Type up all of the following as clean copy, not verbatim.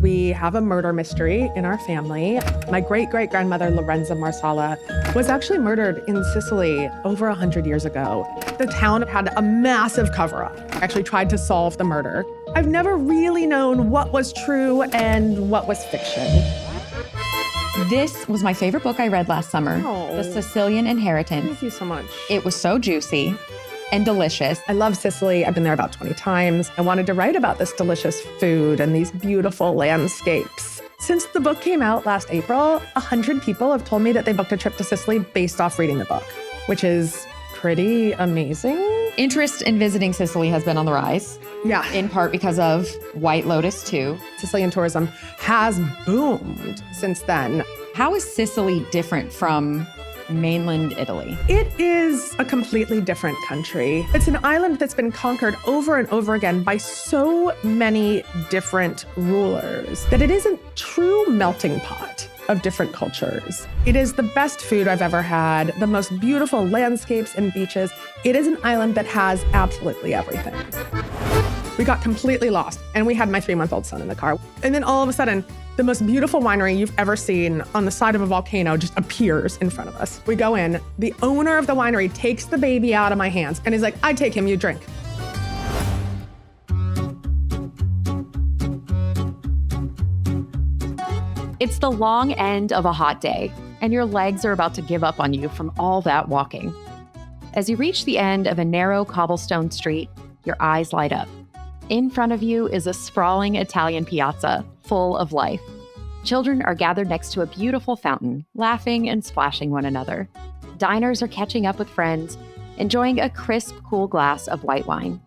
We have a murder mystery in our family. My great-great-grandmother, Lorenza Marsala, was actually murdered in Sicily over 100 years ago. The town had a massive cover-up. Actually tried to solve the murder. I've never really known what was true and what was fiction. This was my favorite book I read last summer, The Sicilian Inheritance. Thank you so much. It was so juicy and delicious. I love Sicily. I've been there about 20 times. I wanted to write about this delicious food and these beautiful landscapes. Since the book came out last April, 100 people have told me that they booked a trip to Sicily based off reading the book, which is pretty amazing. Interest in visiting Sicily has been on the rise. Yeah. In part because of White Lotus, too. Sicilian tourism has boomed since then. How is Sicily different from mainland Italy? It is a completely different country. It's an island that's been conquered over and over again by so many different rulers that it is a true melting pot of different cultures. It is the best food I've ever had, the most beautiful landscapes and beaches. It is an island that has absolutely everything. We got completely lost, and we had my 3-month-old son in the car. And then all of a sudden, the most beautiful winery you've ever seen on the side of a volcano just appears in front of us. We go in, the owner of the winery takes the baby out of my hands, and he's like, I take him, you drink. It's the long end of a hot day, and your legs are about to give up on you from all that walking. As you reach the end of a narrow cobblestone street, your eyes light up. In front of you is a sprawling Italian piazza, full of life. Children are gathered next to a beautiful fountain, laughing and splashing one another. Diners are catching up with friends, enjoying a crisp, cool glass of white wine.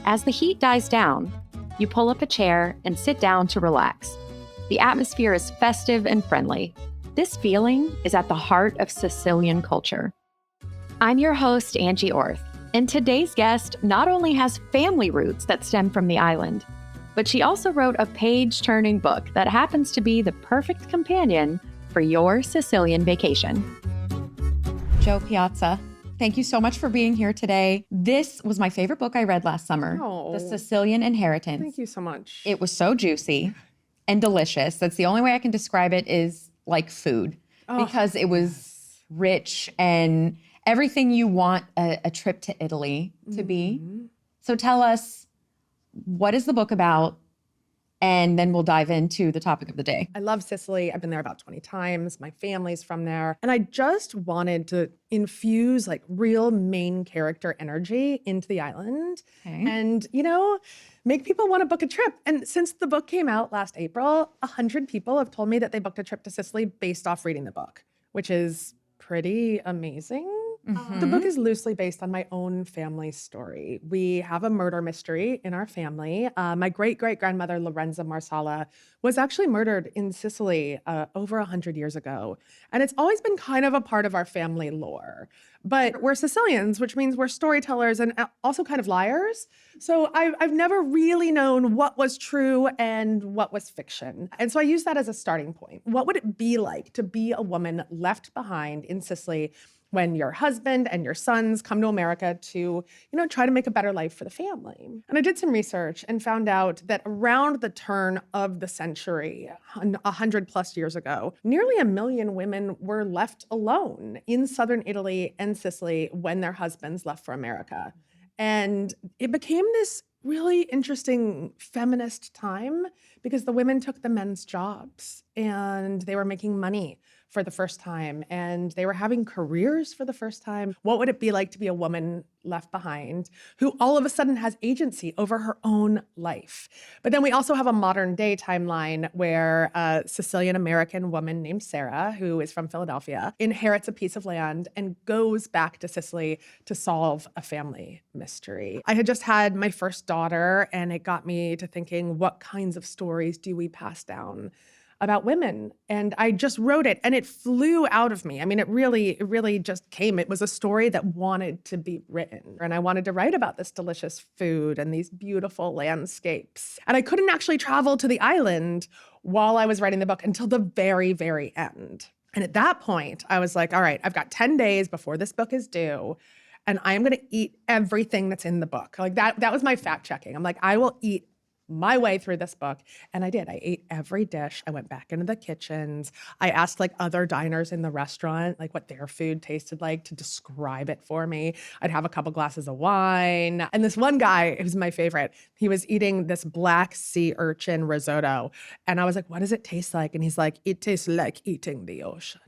As the heat dies down, you pull up a chair and sit down to relax. The atmosphere is festive and friendly. This feeling is at the heart of Sicilian culture. I'm your host, Angie Orth, and today's guest not only has family roots that stem from the island, but she also wrote a page-turning book that happens to be the perfect companion for your Sicilian vacation. Jo Piazza, thank you so much for being here today. This was my favorite book I read last summer, The Sicilian Inheritance. Thank you so much. It was so juicy and delicious. That's the only way I can describe it, is like food, because it was rich and everything you want a trip to Italy to be. So tell us, what is the book about? And then we'll dive into the topic of the day. I love Sicily. I've been there about 20 times. My family's from there. And I just wanted to infuse like real main character energy into the island and, make people want to book a trip. And since the book came out last April, 100 people have told me that they booked a trip to Sicily based off reading the book, which is pretty amazing. The book is loosely based on my own family story. We have a murder mystery in our family. My great-great-grandmother, Lorenza Marsala, was actually murdered in Sicily over 100 years ago. And it's always been kind of a part of our family lore. But we're Sicilians, which means we're storytellers and also kind of liars. So I've never really known what was true and what was fiction. And so I use that as a starting point. What would it be like to be a woman left behind in Sicily when your husband and your sons come to America to, try to make a better life for the family? And I did some research and found out that around the turn of the century, 100 plus years ago, nearly 1 million women were left alone in southern Italy and Sicily when their husbands left for America. And it became this really interesting feminist time because the women took the men's jobs and they were making money for the first time and they were having careers for the first time. What would it be like to be a woman left behind who all of a sudden has agency over her own life? But then we also have a modern day timeline where a Sicilian American woman named Sarah, who is from Philadelphia, inherits a piece of land and goes back to Sicily to solve a family mystery. I had just had my first daughter and it got me to thinking, what kinds of stories do we pass down about women? And I just wrote it and it flew out of me. I mean, it really just came. It was a story that wanted to be written. And I wanted to write about this delicious food and these beautiful landscapes. And I couldn't actually travel to the island while I was writing the book until the very, very end. And at that point, I was like, all right, I've got 10 days before this book is due. And I am going to eat everything that's in the book. Like that was my fact checking. I'm like, I will eat my way through this book. And I did. I ate every dish. I went back into the kitchens. I asked like other diners in the restaurant, like what their food tasted like to describe it for me. I'd have a couple glasses of wine. And this one guy, who's my favorite, he was eating this black sea urchin risotto. And I was like, what does it taste like? And he's like, it tastes like eating the ocean.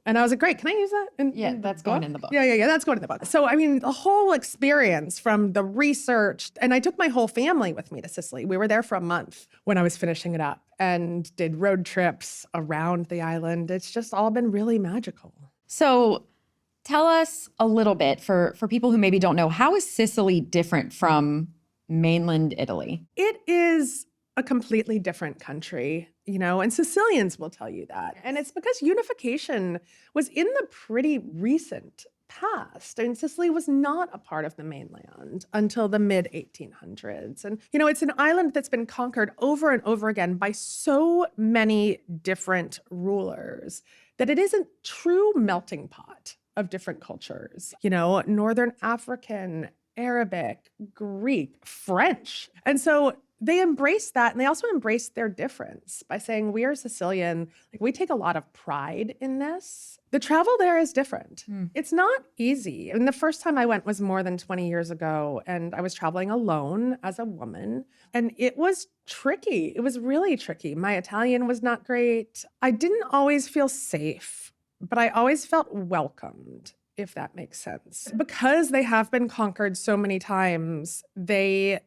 And I was like, great, can I use that? That's going in the book. Yeah, that's going in the book. So, I mean, the whole experience from the research, and I took my whole family with me to Sicily. We were there for a month when I was finishing it up and did road trips around the island. It's just all been really magical. So tell us a little bit, for people who maybe don't know, how is Sicily different from mainland Italy? It is a completely different country, and Sicilians will tell you that. And it's because unification was in the pretty recent past. And Sicily was not a part of the mainland until the mid-1800s. And, it's an island that's been conquered over and over again by so many different rulers that it is a true melting pot of different cultures. Northern African, Arabic, Greek, French. And so they embrace that, and they also embrace their difference by saying, we are Sicilian, like we take a lot of pride in this. The travel there is different. It's not easy. And the first time I went was more than 20 years ago, and I was traveling alone as a woman, and it was tricky. It was really tricky. My Italian was not great. I didn't always feel safe, but I always felt welcomed, if that makes sense. Because they have been conquered so many times, they,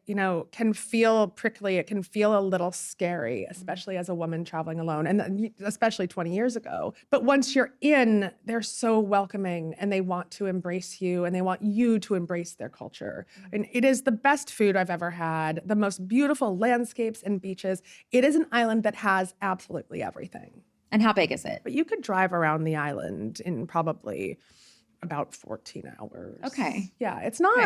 can feel prickly. It can feel a little scary, especially as a woman traveling alone, and especially 20 years ago. But once you're in, they're so welcoming, and they want to embrace you, and they want you to embrace their culture. And it is the best food I've ever had, the most beautiful landscapes and beaches. It is an island that has absolutely everything. And how big is it? But you could drive around the island in probably about 14 hours. Okay. Yeah, it's not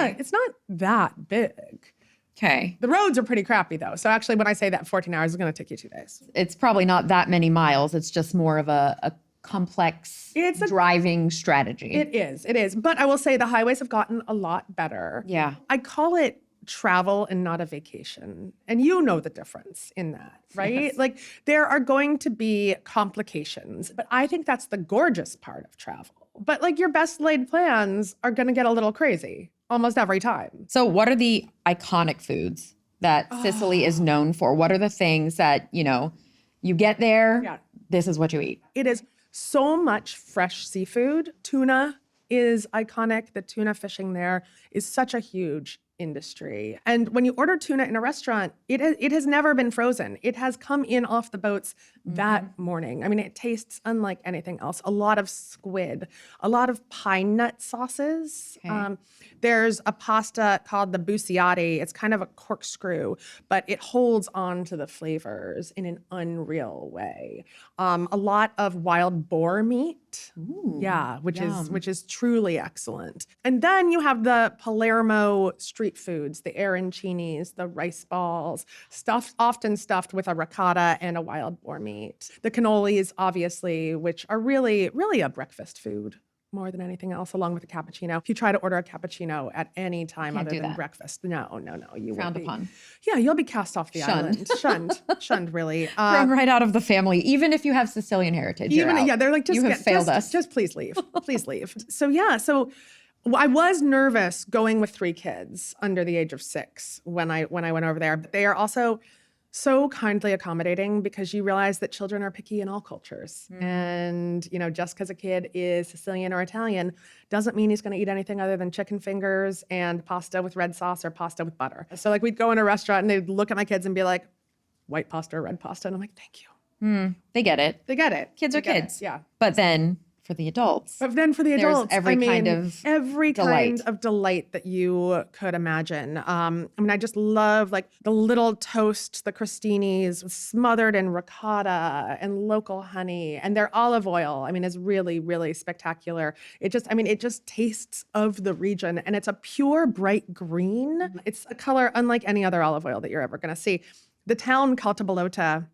that big. Okay. The roads are pretty crappy though. So actually when I say that 14 hours, it's going to take you 2 days. It's probably not that many miles. It's just more of a complex driving strategy. It is. But I will say the highways have gotten a lot better. Yeah. I call it travel and not a vacation. And you know the difference in that, right? Yes. Like there are going to be complications, but I think that's the gorgeous part of travel. But like your best laid plans are going to get a little crazy almost every time. So what are the iconic foods that Sicily is known for? What are the things that, you get there, this is what you eat? It is so much fresh seafood. Tuna is iconic. The tuna fishing there is such a huge industry. And when you order tuna in a restaurant, it has never been frozen. It has come in off the boats that morning. I mean, it tastes unlike anything else. A lot of squid, a lot of pine nut sauces. Okay. There's a pasta called the bucciati. It's kind of a corkscrew, but it holds on to the flavors in an unreal way. A lot of wild boar meat. Ooh, which yum. is truly excellent. And then you have the Palermo street foods, the arancinis, the rice balls, often stuffed with a ricotta and a wild boar meat. The cannolis, obviously, which are really, really a breakfast food more than anything else, along with a cappuccino. If you try to order a cappuccino at any time Can't other do than that. breakfast, no, you Frowned will be. upon. Yeah, you'll be cast off the Shunned. island. Shunned, really. Thrown right out of the family, even if you have Sicilian heritage. You're out. They're like, just you have failed us. Just please leave. Please leave. So I was nervous going with 3 kids under the age of 6 when I went over there. But they are also so kindly accommodating because you realize that children are picky in all cultures. And, just because a kid is Sicilian or Italian doesn't mean he's going to eat anything other than chicken fingers and pasta with red sauce or pasta with butter. So like we'd go in a restaurant and they'd look at my kids and be like, white pasta or red pasta. And I'm like, thank you. They get it. They get it. Kids They are get it. kids. Yeah. But then for the adults, But then for the adults, every kind of delight that you could imagine. I just love like the little toast, the crostinis smothered in ricotta and local honey, and their olive oil. Is really, really spectacular. It just tastes of the region, and it's a pure bright green. It's a color unlike any other olive oil that you're ever going to see. The town Caltabolota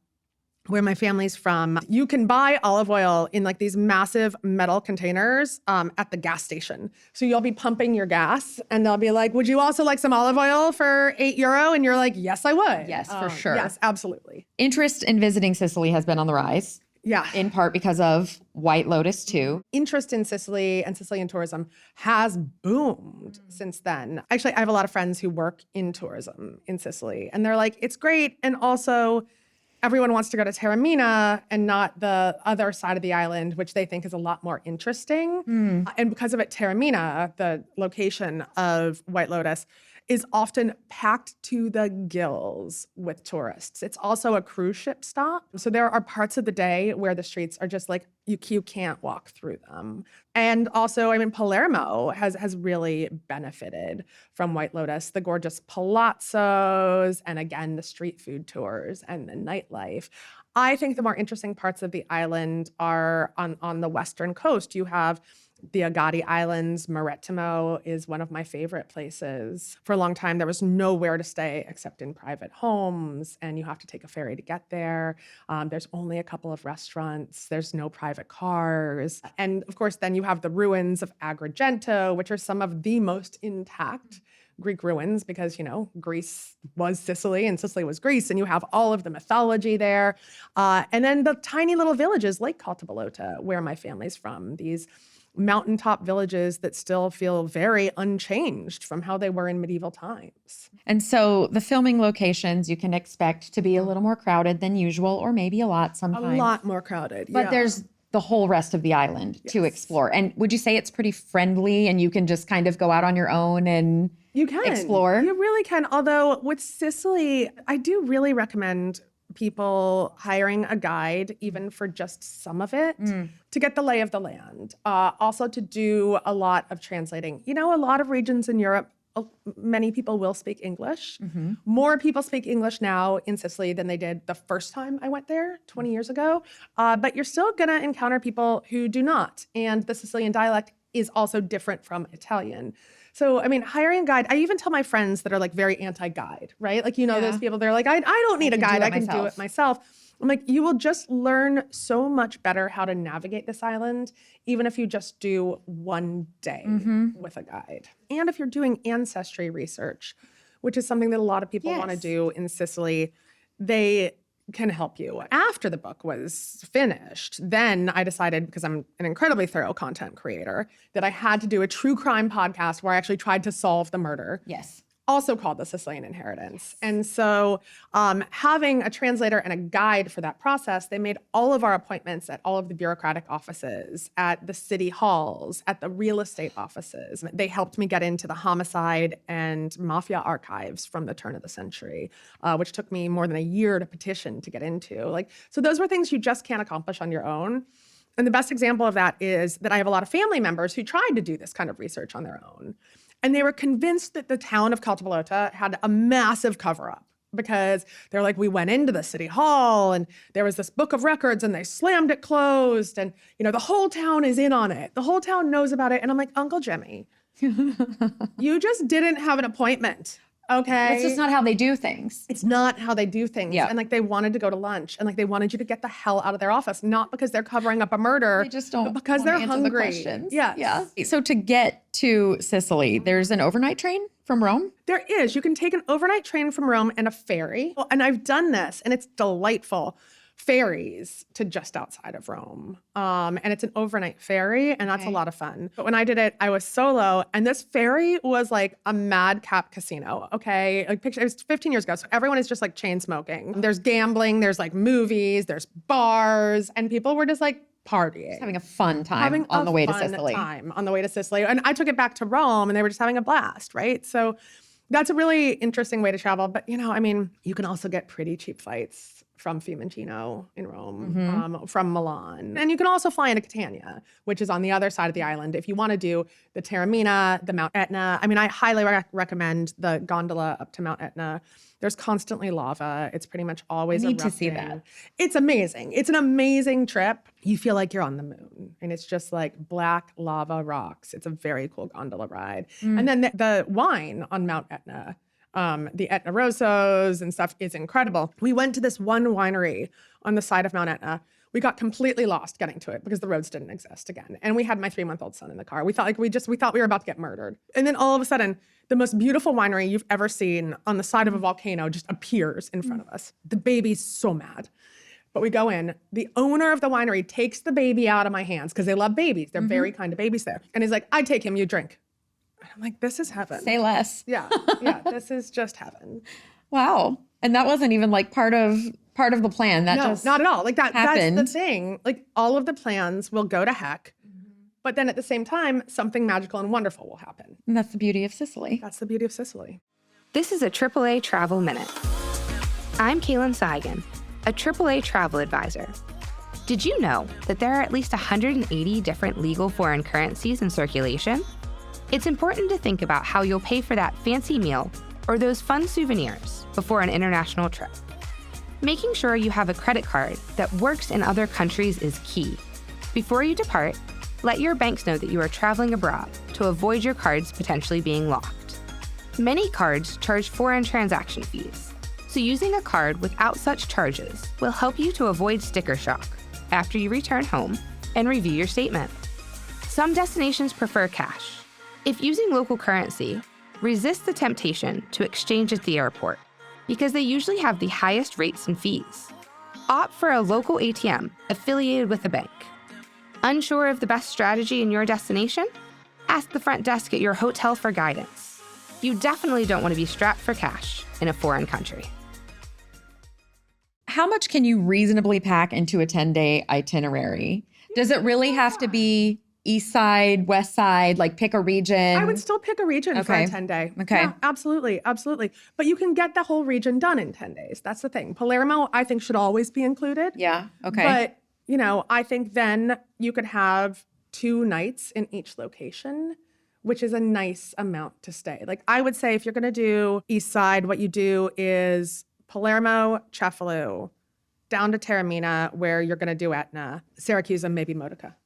where my family's from, you can buy olive oil in like these massive metal containers at the gas station. So you'll be pumping your gas and they'll be like, would you also like some olive oil for €8? And you're like, yes, I would. Yes, for sure. Yes, absolutely. Interest in visiting Sicily has been on the rise. Yeah. In part because of White Lotus too. Interest in Sicily and Sicilian tourism has boomed since then. Actually, I have a lot of friends who work in tourism in Sicily, and they're like, it's great. And also, everyone wants to go to Taormina and not the other side of the island, which they think is a lot more interesting. And because of it, Taormina, the location of White Lotus, is often packed to the gills with tourists. It's also a cruise ship stop. So there are parts of the day where the streets are just like, you can't walk through them. And also, I mean, Palermo has really benefited from White Lotus, the gorgeous palazzos, and again, the street food tours and the nightlife. I think the more interesting parts of the island are on the western coast. You have the Agadi Islands. Marittimo is one of my favorite places. For a long time, there was nowhere to stay except in private homes, and you have to take a ferry to get there. There's only a couple of restaurants. There's no private cars. And of course, then you have the ruins of Agrigento, which are some of the most intact Greek ruins because, Greece was Sicily and Sicily was Greece, and you have all of the mythology there. And then the tiny little villages like Caltabolota, where my family's from, these mountaintop villages that still feel very unchanged from how they were in medieval times. And so the filming locations you can expect to be a little more crowded than usual, or maybe a lot sometimes. A lot more crowded, But there's the whole rest of the island to explore. And would you say it's pretty friendly and you can just kind of go out on your own and explore? You really can. Although with Sicily, I do really recommend people hiring a guide, even for just some of it, to get the lay of the land. Also to do a lot of translating. A lot of regions in Europe, many people will speak English. More people speak English now in Sicily than they did the first time I went there 20 years ago. But you're still gonna encounter people who do not. And the Sicilian dialect is also different from Italian. So, I mean, hiring a guide, I even tell my friends that are like very anti-guide, right? Like, those people, they're like, I don't need a guide, I can do it myself. I'm like, you will just learn so much better how to navigate this island, even if you just do one day with a guide. And if you're doing ancestry research, which is something that a lot of people want to do in Sicily, they can help you. After the book was finished, then I decided, because I'm an incredibly thorough content creator, that I had to do a true crime podcast where I actually tried to solve the murder. Yes. Also called The Sicilian Inheritance. And so having a translator and a guide for that process, they made all of our appointments at all of the bureaucratic offices, at the city halls, at the real estate offices. They helped me get into the homicide and mafia archives from the turn of the century, which took me more than a year to petition to get into. So those were things you just can't accomplish on your own. And the best example of that is that I have a lot of family members who tried to do this kind of research on their own. And they were convinced that the town of Caltabolota had a massive cover-up because they're like, we went into the city hall and there was this book of records and they slammed it closed. And, the whole town is in on it. The whole town knows about it. And I'm like, Uncle Jimmy, you just didn't have an appointment. Okay. That's just not how they do things. It's not how they do things. Yeah. And they wanted to go to lunch and they wanted you to get the hell out of their office, not because they're covering up a murder. They just don't but because they're hungry. Yeah. So to get to Sicily, there's an overnight train from Rome? There is. You can take an overnight train from Rome and a ferry. And I've done this and it's delightful. Ferries to just outside of Rome. And it's an overnight ferry, and that's a lot of fun. But when I did it, I was solo, and this ferry was like a madcap casino, okay? Picture, it was 15 years ago, so everyone is just like chain smoking. There's gambling, there's like movies, there's bars, and people were just like partying. Just having a fun time on the way to Sicily. And I took it back to Rome, and they were just having a blast, right? So that's a really interesting way to travel. But, you can also get pretty cheap flights from Fiumicino in Rome, from Milan. And you can also fly into Catania, which is on the other side of the island. If you want to do the Taormina, the Mount Etna, I highly recommend the gondola up to Mount Etna. There's constantly lava. It's pretty much always I need erupting. to see that. It's amazing. It's an amazing trip. You feel like you're on the moon, and it's just like black lava rocks. It's a very cool gondola ride. And then the wine on Mount Etna, The Etna Rossos and stuff is incredible. We went to this one winery on the side of Mount Etna. We got completely lost getting to it because the roads didn't exist again. And we had my 3-month-old son in the car. We thought we thought we were about to get murdered. And then all of a sudden, the most beautiful winery you've ever seen on the side of a volcano just appears in front of us. The baby's so mad. But we go in. The owner of the winery takes the baby out of my hands because they love babies. They're very kind to babies there. And he's like, I take him, you drink. And I'm like, this is heaven. Say less. Yeah, this is just heaven. Wow. And that wasn't even like part of the plan. That No, just not at all. Like happened. that's the thing. Like all of the plans will go to heck. But then at the same time, something magical and wonderful will happen. And that's the beauty of Sicily. That's the beauty of Sicily. This is a AAA Travel Minute. I'm Kaylin Seigan, a AAA travel advisor. Did you know that there are at least 180 different legal foreign currencies in circulation? It's important to think about how you'll pay for that fancy meal or those fun souvenirs before an international trip. Making sure you have a credit card that works in other countries is key. Before you depart, let your banks know that you are traveling abroad to avoid your cards potentially being locked. Many cards charge foreign transaction fees, so using a card without such charges will help you to avoid sticker shock after you return home and review your statement. Some destinations prefer cash. If using local currency, resist the temptation to exchange at the airport because they usually have the highest rates and fees. Opt for a local ATM affiliated with a bank. Unsure of the best strategy in your destination? Ask the front desk at your hotel for guidance. You definitely don't want to be strapped for cash in a foreign country. How much can you reasonably pack into a 10-day itinerary? Does it really have to be east side, west side, like pick a region? I would still pick a region for a 10-day. Okay. Yeah, absolutely. Absolutely. But you can get the whole region done in 10 days. That's the thing. Palermo, I think, should always be included. Yeah. Okay. But, you know, I think then you could have 2 nights in each location, which is a nice amount to stay. Like I would say if you're going to do east side, what you do is Palermo, Cefalù, down to Taormina, where you're going to do Etna, Syracuse, and maybe Modica.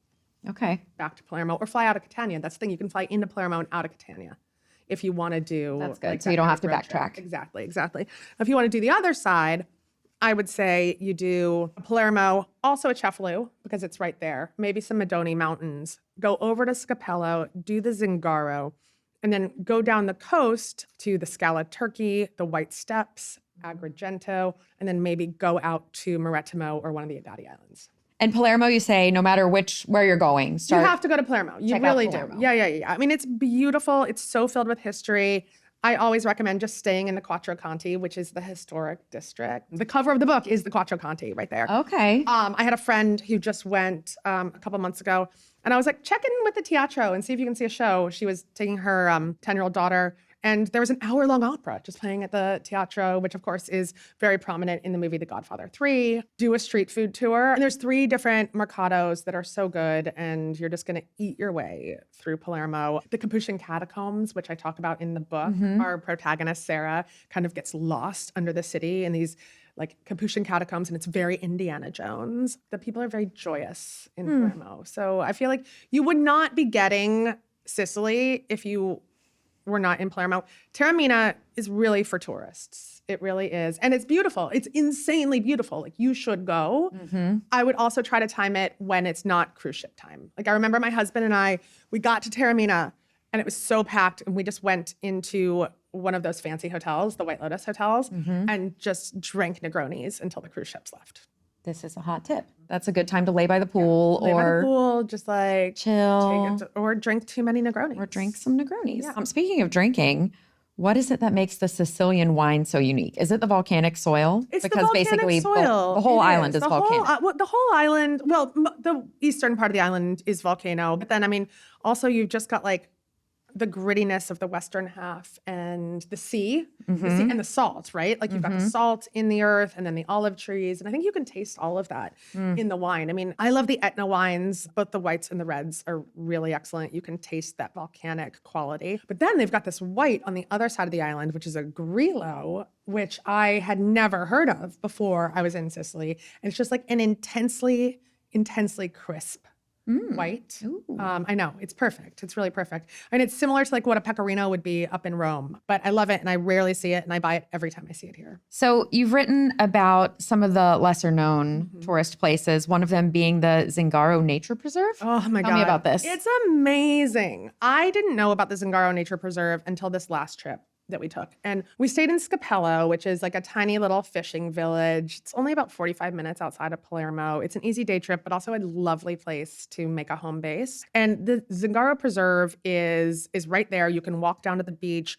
Okay. Back to Palermo, or fly out of Catania. That's the thing. You can fly into Palermo and out of Catania if you want to do. That's good. Like, So that you don't kind have of to road trip. backtrack. Exactly. If you want to do the other side, I would say you do Palermo, also a Cefalù, because it's right there. Maybe some Madoni Mountains. Go over to Scapello, do the Zingaro, and then go down the coast to the Scala Turkey, the White Steppes, Agrigento, and then maybe go out to Marettimo or one of the Adadi Islands. And Palermo, you say, no matter where you're going, You start. have to go to Palermo. You check out really do. Palermo. Yeah. I mean, it's beautiful. It's so filled with history. I always recommend just staying in the Quattro Conti, which is the historic district. The cover of the book is the Quattro Conti right there. Okay. I had a friend who just went a couple months ago, and I was like, check in with the Teatro and see if you can see a show. She was taking her 10-year-old daughter, and there was an hour-long opera just playing at the Teatro, which of course is very prominent in the movie The Godfather 3. Do a street food tour. And there's 3 different mercados that are so good, and you're just gonna eat your way through Palermo. The Capuchin Catacombs, which I talk about in the book, our protagonist, Sarah, kind of gets lost under the city in these like Capuchin Catacombs, and it's very Indiana Jones. The people are very joyous in Palermo. So I feel like you would not be getting Sicily if you were not in Palermo. Taormina is really for tourists. It really is. And it's beautiful. It's insanely beautiful. Like you should go. I would also try to time it when it's not cruise ship time. Like I remember my husband and I, we got to Taormina and it was so packed, and we just went into one of those fancy hotels, the White Lotus hotels, and just drank Negronis until the cruise ships left. This is a hot tip. That's a good time to lay by the pool Lay by the or pool, just like chill. or drink too many Negronis. Or drink some Negronis. Speaking of drinking, what is it that makes the Sicilian wine so unique? Is it the volcanic soil? It's because the volcanic basically soil. the whole It island is The volcanic. the whole island, well, the eastern part of the island is volcano. But then, I mean, also you've just got like the grittiness of the western half and the sea and the salt, right? Like you've got the salt in the earth and then the olive trees. And I think you can taste all of that in the wine. I mean, I love the Etna wines. Both the whites and the reds are really excellent. You can taste that volcanic quality. But then they've got this white on the other side of the island, which is a Grillo, which I had never heard of before I was in Sicily. And it's just like an intensely crisp white. I know, it's perfect. It's really perfect. And it's similar to like what a pecorino would be up in Rome, but I love it and I rarely see it and I buy it every time I see it here. So you've written about some of the lesser known tourist places, one of them being the Zingaro Nature Preserve. Oh my God. Tell me about this. It's amazing. I didn't know about the Zingaro Nature Preserve until this last trip that we took. And we stayed in Scapello, which is like a tiny little fishing village. It's only about 45 minutes outside of Palermo. It's an easy day trip, but also a lovely place to make a home base. And the Zingaro Preserve is right there. You can walk down to the beach.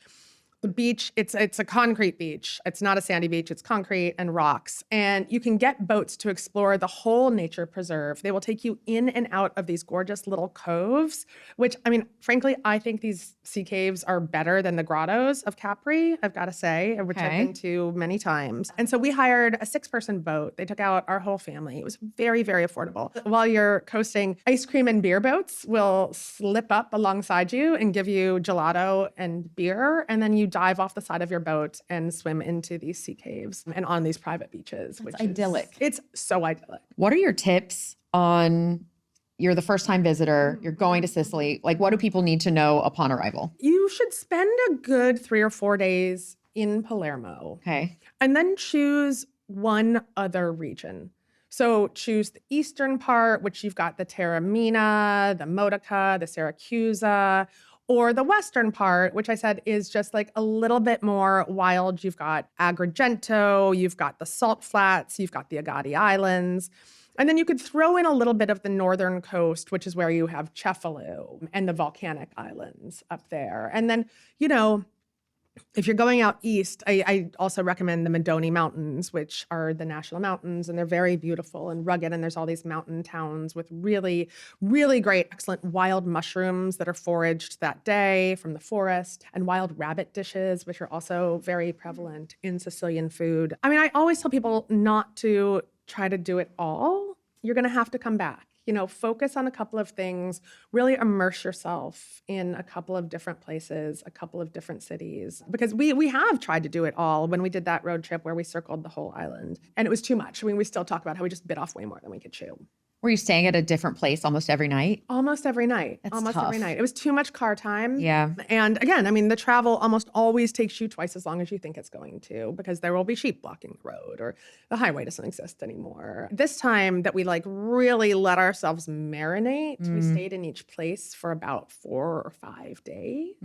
The beach, it's a concrete beach. It's not a sandy beach. It's concrete and rocks. And you can get boats to explore the whole nature preserve. They will take you in and out of these gorgeous little coves, which, I mean, frankly, I think these sea caves are better than the grottos of Capri, I've got to say, which I've been to many times. And so we hired a 6-person boat. They took out our whole family. It was very, very affordable. While you're coasting, ice cream and beer boats will slip up alongside you and give you gelato and beer. And then you dive off the side of your boat and swim into these sea caves and on these private beaches. It's idyllic. It's so idyllic. What are your tips on, you're the first time visitor, you're going to Sicily, like what do people need to know upon arrival? You should spend a good 3 or 4 days in Palermo. Okay. And then choose one other region. So choose the eastern part, which you've got the Taormina, the Modica, the Siracusa, or the western part, which I said is just like a little bit more wild. You've got Agrigento, you've got the Salt Flats, you've got the Agadi Islands. And then you could throw in a little bit of the northern coast, which is where you have Cefalù and the volcanic islands up there. And then, you know, if you're going out east, I also recommend the Medoni Mountains, which are the national mountains, and they're very beautiful and rugged. And there's all these mountain towns with really, really great, excellent wild mushrooms that are foraged that day from the forest, and wild rabbit dishes, which are also very prevalent in Sicilian food. I mean, I always tell people not to try to do it all. You're going to have to come back. You know, focus on a couple of things, really immerse yourself in a couple of different places, a couple of different cities. Because we have tried to do it all when we did that road trip where we circled the whole island. And it was too much. I mean, we still talk about how we just bit off way more than we could chew. Were you staying at a different place almost every night? Almost every night. That's almost tough. every night. It was too much car time. Yeah. And again, I mean, the travel almost always takes you twice as long as you think it's going to, because there will be sheep blocking the road or the highway doesn't exist anymore. This time that we like really let ourselves marinate, we stayed in each place for about 4 or 5 days.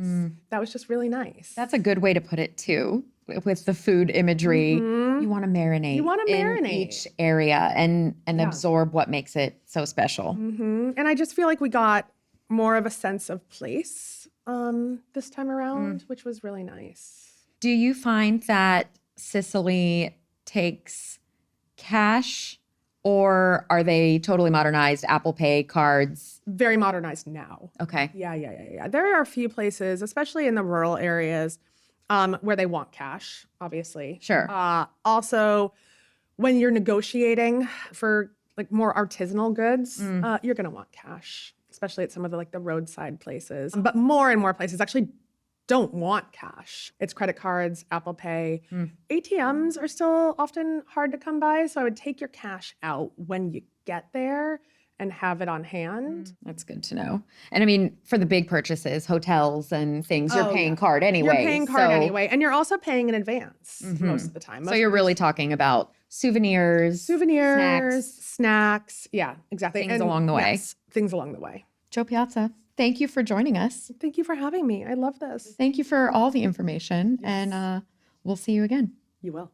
That was just really nice. That's a good way to put it too. With the food imagery, you want to marinate. You want to in marinate each area and absorb what makes it so special. And I just feel like we got more of a sense of place this time around, which was really nice. Do you find that Sicily takes cash, or are they totally modernized, Apple Pay, cards? Very modernized now. Okay. Yeah. There are a few places, especially in the rural areas, where they want cash, obviously. Sure. Also, when you're negotiating for like more artisanal goods, you're going to want cash, especially at some of the like the roadside places. But more and more places actually don't want cash. It's credit cards, Apple Pay. ATMs are still often hard to come by, so I would take your cash out when you get there and have it on hand. That's good to know. And I mean, for the big purchases, hotels and things, you're paying card anyway. You're paying card anyway. And you're also paying in advance most of the time. So you're really talking about souvenirs, snacks. Yeah, exactly. Things along the way. Yes, things along the way. Jo Piazza, thank you for joining us. Thank you for having me. I love this. Thank you for all the information. And we'll see you again. You will.